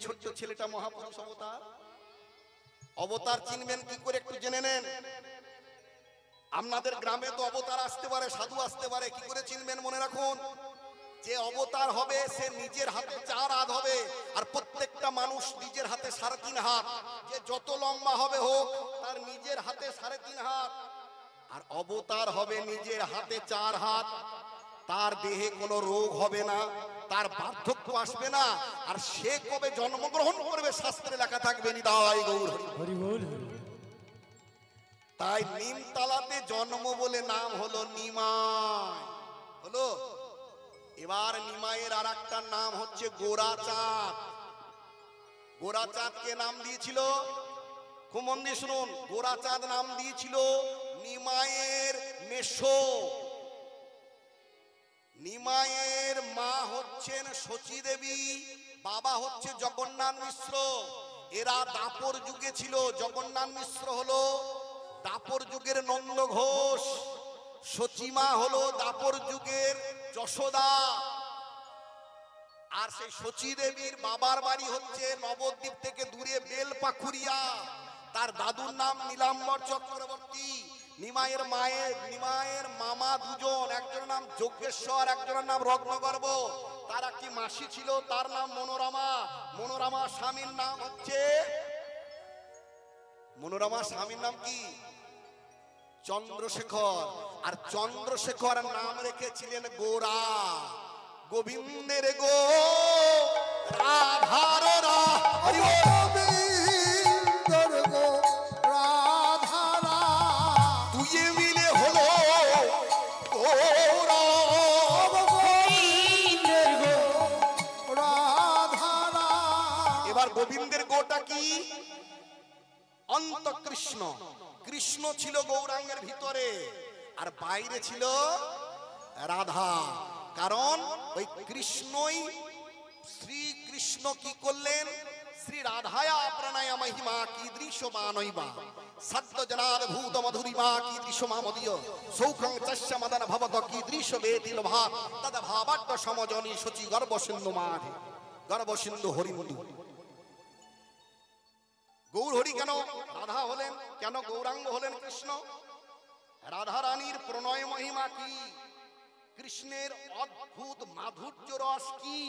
ছোট্ট ছেলেটা মহাপুরুষ অবতার। অবতার চিনবেন কি করে একটু জেনে নেন। আপনাদের গ্রামে তো অবতার আসতে পারে, সাধু আসতে পারে, কি করে চিনবেন মনে রাখুন। যে অবতার হবে সে নিজের হাতে 4 হাত হবে, আর প্রত্যেকটা মানুষ নিজের হাতে 3.5 হাত। যে যত লম্বা হবে হোক, তার নিজের হাতে 3.5 হাত। আর অবতার হবে নিজের হাতে 4 হাত। তার দেহে কোনো রোগ হবে না, তার বার্ধক্য আসবে না, আর সে কবে জন্মগ্রহণ করবে শাস্ত্রে লেখা থাকবে নিতাই গৌর হরি বল। তাই নিমতলাতে জন্ম বলে নাম হলো নিমাই হলো। এবার নিমাইয়ের আর একটা নাম হচ্ছে গোরাচাঁদ। গোরাচাঁদকে নাম দিয়েছিল, খুব মন দিয়ে শুনুন, গোরাচাঁদ নাম দিয়েছিল নিমাইয়ের মেশো। নিমাইয়ের মা হচ্ছেন শচী দেবী, বাবা হচ্ছে জগন্নাথ মিশ্র। এরা দাপর যুগে ছিল। জগন্নাথ মিশ্র হলো দাপর যুগের নন্দ ঘোষ, শচীমা হলো দাপর যুগের যশোদা। আর সেই শচী দেবীর বাবার বাড়ি হচ্ছে নবদ্বীপ থেকে দূরে বেলপাখুরিয়া। তার দাদুর নাম নীলাম্বর চক্রবর্তী। নিমাইয়ের মামা দুজন, একজনের নাম যজ্ঞেশ্বর, একজনের নাম রত্নগর্ভ। তার একটি মাসি ছিল, তার নাম মনোরমা। মনোরমা স্বামীর নাম হচ্ছে, মনোরমা স্বামীর নাম কি? চন্দ্রশেখর। আর চন্দ্রশেখর নাম রেখেছিলেন গোরা। গোবিন্দের গো রাধার রা, গোবিন্দের গো রাধারা, দুই মিলে হলো গোরা। গোবিন্দের গো রাধারা। এবার গোবিন্দের গোটা কি? অন্তঃকৃষ্ণ। কৃষ্ণ ছিল গৌরাঙ্গের ভিতরে, আর বাইরে ছিল রাধা। কারণ ওই কৃষ্ণই, শ্রীকৃষ্ণ কি করলেন? শ্রী রাধায়া প্রণয় মহিমা কীদৃশ মানৈবা সদ্য জনাদ ভূত মধুরিমা কীদৃশ মামদীয় সৌখং চস্য মদন ভবত কীদৃশ বেতিল ভাত তদ ভাবাট্য সমজনী শচী গর্ভ সিন্ধু মাধে গর্ভ সিন্ধু হরিমধু। গৌর হরি কেন রাধা হলেন? কেন গৌরাঙ্গ হলেন কৃষ্ণ? রাধা রানীর প্রণয় মহিমা কি, কৃষ্ণের অদ্ভুত মাধুর্য রস কি,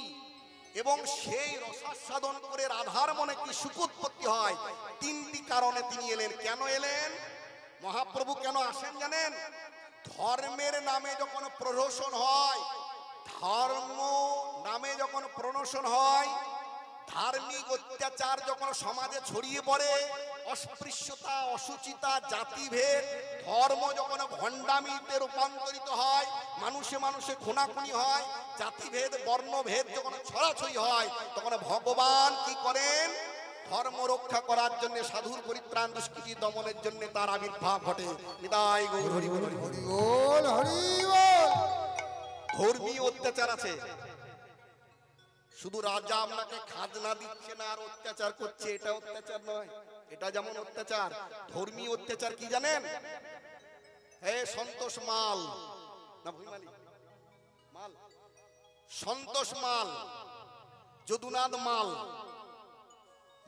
এবং সেই রসাস্বাদন করে রাধার মনে কি সুখ উৎপত্তি হয়। 3টি কারণে তিনি এলেন। কেন এলেন? মহাপ্রভু কেন আসেন জানেন? ধর্মের নামে যখন প্রহসন হয়, ধর্ম নামে যখন প্রহসন হয়, ধার্মিক অত্যাচার যখন সমাজে ছড়িয়ে পড়ে, অস্পৃশ্যতা, অসুচিতা, জাতিভেদ, ধর্ম যখন ভণ্ডামিতে রূপান্তরিত হয়, মানুষে মানুষে খুনাখুনি হয়, জাতিভেদ, বর্ণভেদ যখন ছড়াছড়ি হয়, তখন ভগবান কি করেন? ধর্ম রক্ষা করার জন্য, সাধুর পরিত্রাণ দুষ্কৃতি দমনের জন্য তার আবির্ভাব ঘটে। নিতাই গৌর হরি বল, হরি বল, হরি বল। ধর্মীয় অত্যাচার আছে। শুধু রাজা আপনাকে খাজনা দিচ্ছে না আর অত্যাচার করছে, এটা অত্যাচার নয়। এটা যেমন অত্যাচার, ধর্মীয় অত্যাচার কি জানেন? হে সন্তোষ মাল না ভুইমালি মাল, সন্তোষ মাল, যদুনাথ মাল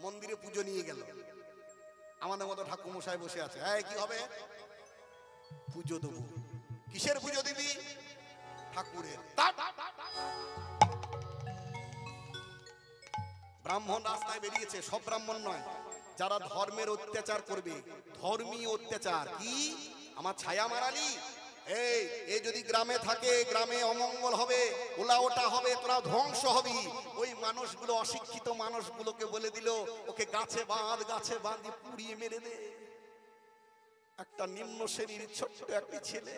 মন্দিরে পুজো নিয়ে গেল। আমাদের মতো ঠাকুর মশাই বসে আছে, হ্যাঁ কি হবে? পুজো দেবো। কিসের পুজো দিবি? ঠাকুরের। ব্রাহ্মণ রাস্তায় বেরিয়েছে, সব ব্রাহ্মণ নয়, যারা ধর্মের অত্যাচার করবে। ধর্মীয় অত্যাচার কি? আমার ছায়া মারালি, এই যদি গ্রামে থাকে, গ্রামে অমঙ্গল হবে, ওলা ওটা হবে, তোরা ধ্বংস হবি। ওই মানুষগুলো, অশিক্ষিত মানুষগুলোকে বলে দিল, ওকে গাছে বাঁধ, গাছে বাঁধি পুড়িয়ে মেরে দে। একটা নিম্ন শ্রেণীর ছোট্ট একটি ছেলে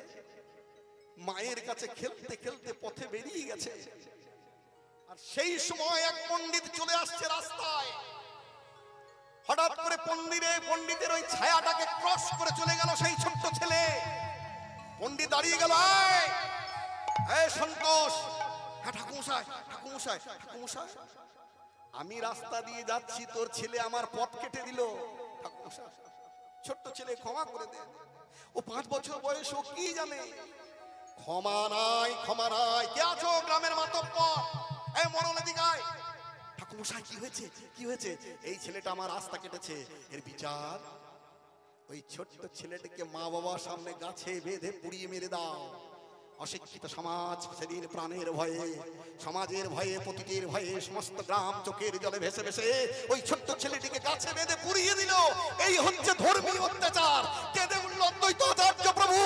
মায়ের কাছে খেলতে খেলতে পথে বেরিয়ে গেছে, আর সেই সময় এক পণ্ডিত চলে আসছে রাস্তায়। হঠাৎ করে পণ্ডিতের ওই ছায়াটাকে ক্রস করে চলে গেল সেই ছোট্ট ছেলে। পণ্ডিত দাঁড়িয়ে গেল, সন্তোষ, হ্যাঁ ঠাকুমশাই, ঠাকুমশাই, ঠাকুমশাই, আমি রাস্তা দিয়ে যাচ্ছি, তোর ছেলে আমার পথ কেটে দিল। ঠাকুমশাই, ছোট্ট ছেলে, ক্ষমা করে দে। ও 5 বছর বয়স, ও কি জানে? ক্ষমা নাই, ক্ষমা নাই। কে আছো গ্রামের মাতব্বর? এই মরণ দিকায়। মশাই কি হয়েছে, কি হয়েছে? এই ছেলেটা আমার রাস্তা কেটেছে, এর বিচার ওই ছোট্ট ছেলেটাকে মা বাবার সামনে গাছে বেঁধে পুড়িয়ে মেরে দাও। অশিক্ষিত সমাজ সেদিন প্রাণের ভয়ে, সমাজের ভয়ে, পতিতের ভয়ে সমস্ত গ্রাম চোখের জলে ভেসে ভেসে ওই ছোট্ট ছেলেটিকে গাছে বেঁধে পুড়িয়ে দিল। এই হচ্ছে ধর্মীয় অত্যাচার। কেঁদে উঠল অদ্বৈত আচার্য, প্রভু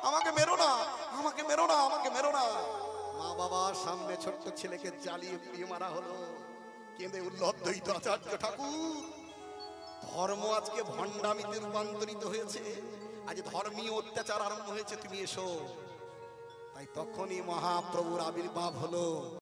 আমাকে মেরো না, আমাকে মেরো না, আমাকে মেরো না। মা বাবার সামনে ছোট্ট ছেলেকে জ্বালিয়ে পুড়িয়ে মারা হলো। কেঁদে উঠল অদ্বৈত আচার্য ঠাকুর। ধর্ম আজকে ভণ্ডামিতে রূপান্তরিত হয়েছে, আজ ধর্মীয় অত্যাচার আরম্ভ হয়েছে, তুমি এসো। তাই তখনই মহাপ্রভুর আবির্ভাব হলো।